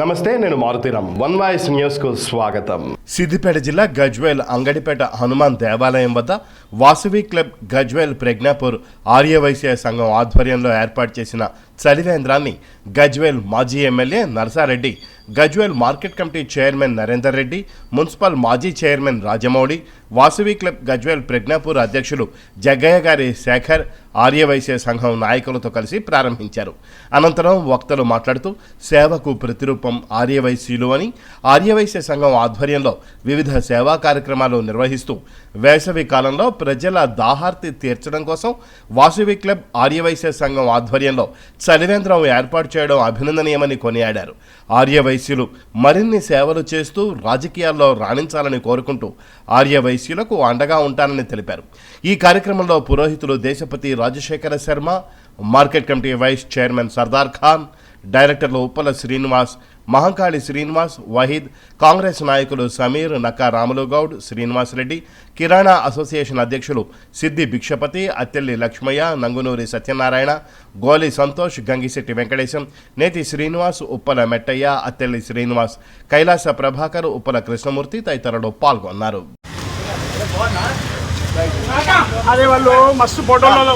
నమస్తే, నేను Maruthi Ram. One voice news కు స్వాగతం. సిద్దిపేట జిల్లా గజ్వేల్ అంగడిపేట హనుమాన్ దేవాలయం వద్ద వాసవి క్లబ్ గజ్వేల్ ప్రజ్ఞాపూర్ ఆర్యవైశ్య సంఘం ఆధ్వర్యంలో ఏర్పాటు చేసిన చలివేంద్రాన్ని గజ్వేల్ మాజీ MLA Narasa Reddy, Gajwel market committee chairman Narender Reddy, municipal మాజీ చైర్మన్ రాజమౌళి, వాసవి క్లబ్ గజ్వేల్ ప్రజ్ఞాపూర్ అధ్యక్షులు జగ్గయ్య గారి శేఖర్ ఆర్యవైశ్య సంఘం నాయకులతో కలిసి ప్రారంభించారు. అనంతరం వక్తలు మాట్లాడుతూ సేవకు ప్రతిరూపం ఆర్యవైశ్యులు అని, ఆర్యవైశ్య సంఘం ఆధ్వర్యంలో వివిధ సేవా కార్యక్రమాలు నిర్వహిస్తూ వేసవి కాలంలో ప్రజల దాహార్తి తీర్చడం కోసం వాసవి క్లబ్ ఆర్యవైశ్య సంఘం ఆధ్వర్యంలో చలివేంద్రం ఏర్పాటు చేయడం అభినందనీయమని కొనియాడారు. ఆర్యవైశ్యులు మరిన్ని సేవలు చేస్తూ రాజకీయాల్లో రాణించాలని కోరుకుంటూ ఆర్యవైశ్యులకు అండగా ఉంటానని తెలిపారు. ఈ కార్యక్రమంలో పురోహితులు Deshapati Rajasekhara Sharma, market committee vice chairman Sardar Khan, డైరెక్టర్లు ఉప్పల శ్రీనివాస్, మహంకాళి శ్రీనివాస్, వహీద్, కాంగ్రెస్ నాయకులు సమీర్, నక్కా రాములుగౌడ్, శ్రీనివాస్ రెడ్డి, కిరాణా అసోసియేషన్ అధ్యక్షులు సిద్ది భిక్షపతి, అత్తెల్లి లక్ష్మయ్య, నంగునూరి సత్యనారాయణ, గోలి సంతోష్, గంగిశెట్టి వెంకటేశం, నేతి శ్రీనివాస్, ఉప్పల మెట్టయ్య, అత్తెల్లి శ్రీనివాస్, కైలాస ప్రభాకర్, ఉప్పల కృష్ణమూర్తి తదితరులు పాల్గొన్నారు. అదే వాళ్ళు మస్తు ఫోటోలలో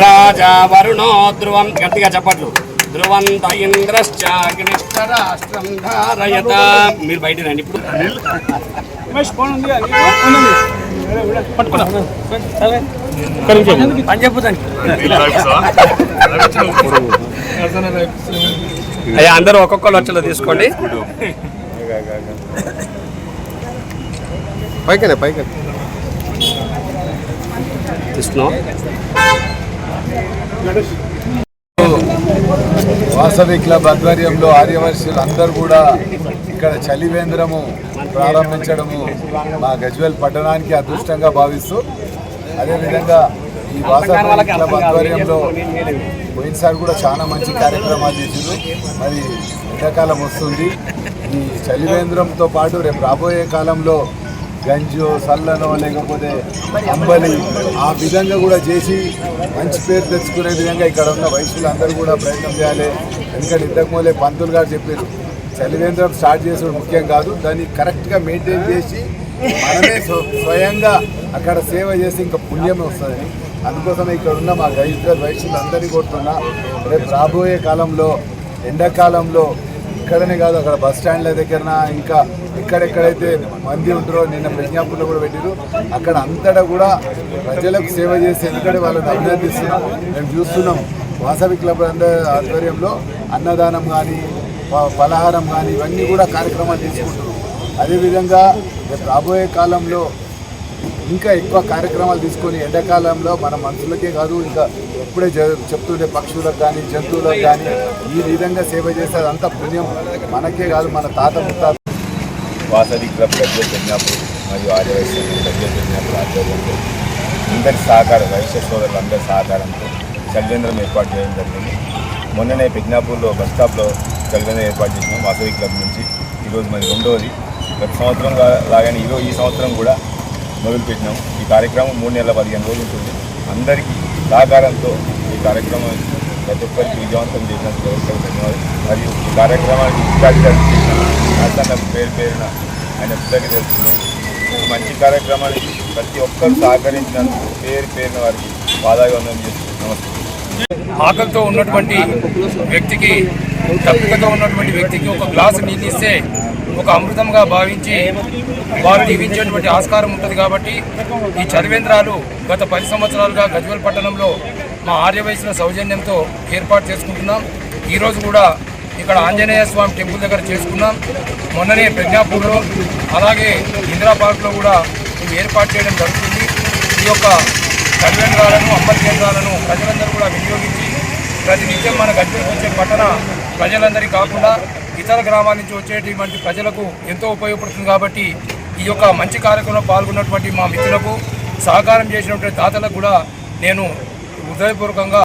రాజా వరుణో ధ్రువం, గట్టిగా చెప్పట్లు, ధ్రువంత ఇంద్రశ్చాగ్నిష్టరాష్ట్రం ధారయత. మీరు బయట రండి. ఇప్పుడు అయ్యా అందరూ ఒక్కొక్కరు వచ్చేలా తీసుకోండి. పైకనే తీసుకున్నాం. వాసవి క్లబ్ ఆధ్వర్యంలో ఆర్యవైశ్యులు అందరూ కూడా ఇక్కడ చలివేంద్రము ప్రారంభించడము మా గజ్వేల్ పట్టణానికి అదృష్టంగా భావిస్తూ, అదేవిధంగా ఈ వాసవి క్లబ్ ఆధ్వర్యంలో పోయినసారి కూడా చాలా మంచి కార్యక్రమాలు చేసింది. మరి ఎండాకాలం వస్తుంది, ఈ చలివేంద్రంతో పాటు రేపు రాబోయే కాలంలో గంజో, సల్లనో, లేకపోతే అంబలి ఆ విధంగా కూడా చేసి మంచి పేరు తెచ్చుకునే విధంగా ఇక్కడ ఉన్న వైశ్యులందరూ కూడా ప్రయత్నం చేయాలి. ఎందుకంటే ఇంతకుముందే పంతులు గారు చెప్పారు, చలివేంద్రం స్టార్ట్ చేసుడు ముఖ్యం కాదు, దాన్ని కరెక్ట్గా మెయింటైన్ చేసి మనమే స్వయంగా అక్కడ సేవ చేసి ఇంకా పుణ్యమే వస్తుంది. అందుకోసమే ఇక్కడ ఉన్న మా వైశ్యులందరినీ కోరుతున్నా, రేపు రాబోయే కాలంలో ఎండాకాలంలో ఇక్కడనే కాదు, అక్కడ బస్ స్టాండ్ల దగ్గర ఇంకా ఎక్కడెక్కడైతే మంది ఉంటారో, నిన్న ప్రజ్ఞాపూర్లో కూడా పెట్టారు, అక్కడ అంతటా కూడా ప్రజలకు సేవ చేసి ఎందుకంటే వాళ్ళని అభినందిస్తున్నాం. మేము చూస్తున్నాం వాసవి క్లబ్ ఆధ్వర్యంలో అన్నదానం కానీ, పలహారం కానీ ఇవన్నీ కూడా కార్యక్రమాలు తీసుకుంటున్నాం. అదేవిధంగా రేపు రాబోయే కాలంలో ఇంకా ఎక్కువ కార్యక్రమాలు తీసుకొని ఎండాకాలంలో మన మనుషులకే కాదు, ఇంకా ఎప్పుడే చెప్తుండే పక్షులకు కానీ, జంతువులకు కానీ ఈ విధంగా సేవ చేస్తే అదంతా పుణ్యం మనకే కాదు, మన తాత ముత్తాత. వాసవి క్లబ్ గజ్వేల్ ప్రజ్ఞాపూర్ మరియు ఆర్యవైశ్య గజ్వేల్ ప్రజ్ఞాపూర్ ఆధ్వర్యంలో అందరి సహకారం, వైశ్య సోదరులందరి సహకారంతో చలివేంద్రం ఏర్పాటు చేయడం జరిగింది. మొన్ననే ప్రజ్ఞాపూర్లో బస్ స్టాప్లో చలివేంద్రం ఏర్పాటు చేసినాం వాసవి క్లబ్ నుంచి. ఈరోజు మరి రెండవది. గత సంవత్సరం లాగానే ఈ సంవత్సరం కూడా మొదలుపెట్టినాం. ఈ కార్యక్రమం 3 నెలల 15 రోజులు ఉంటుంది. అందరికీ సహకారంతో ఈ కార్యక్రమం ప్రతి ఒక్కరికి విజయవంతం చేసినందుకు ధన్యవాదాలు. మరియు ఈ కార్యక్రమానికి ఇన్ఛార్జిగా నర్సన్నకు పేరున ఆయన కృతజ్ఞతలు తెలుస్తున్నాం. మంచి కార్యక్రమానికి ప్రతి ఒక్కరు సహకరించినందుకు పేరున వారికి పాదాభివందనం చేస్తున్నాం. నమస్తే. ఆకలితో ఉన్నటువంటి వ్యక్తికి, తప్పుకతో ఉన్నటువంటి వ్యక్తికి ఒక గ్లాసు నీళ్ళు ఇస్తే ఒక అమృతంగా భావించి వారు జీవించేటువంటి ఆస్కారం ఉంటుంది. కాబట్టి ఈ చలివేంద్రాలు గత 10 సంవత్సరాలుగా గజ్వేల్ పట్టణంలో మా ఆర్యవైశ్యుల సౌజన్యంతో ఏర్పాటు చేసుకుంటున్నాం. ఈరోజు కూడా ఇక్కడ ఆంజనేయ స్వామి టెంపుల్ దగ్గర చేసుకున్నాం. మొన్ననే ప్రజ్ఞాపూర్లో, అలాగే ఇందిరా పార్క్లో కూడా మేము ఏర్పాటు చేయడం జరుగుతుంది. ఈ యొక్క తల్లి కేంద్రాలను, అమ్మల కేంద్రాలను ప్రజలందరూ కూడా వినియోగించి ప్రతినిత్యం మన గజ్వేల్కి వచ్చే పట్టణ ప్రజలందరికీ కాకుండా ఇతర గ్రామాల నుంచి వచ్చేటువంటి ప్రజలకు ఎంతో ఉపయోగపడుతుంది. కాబట్టి ఈ యొక్క మంచి కార్యక్రమంలో పాల్గొన్నటువంటి మా మిత్రులకు, సహకారం చేసినటువంటి దాతలకు కూడా నేను హృదయపూర్వకంగా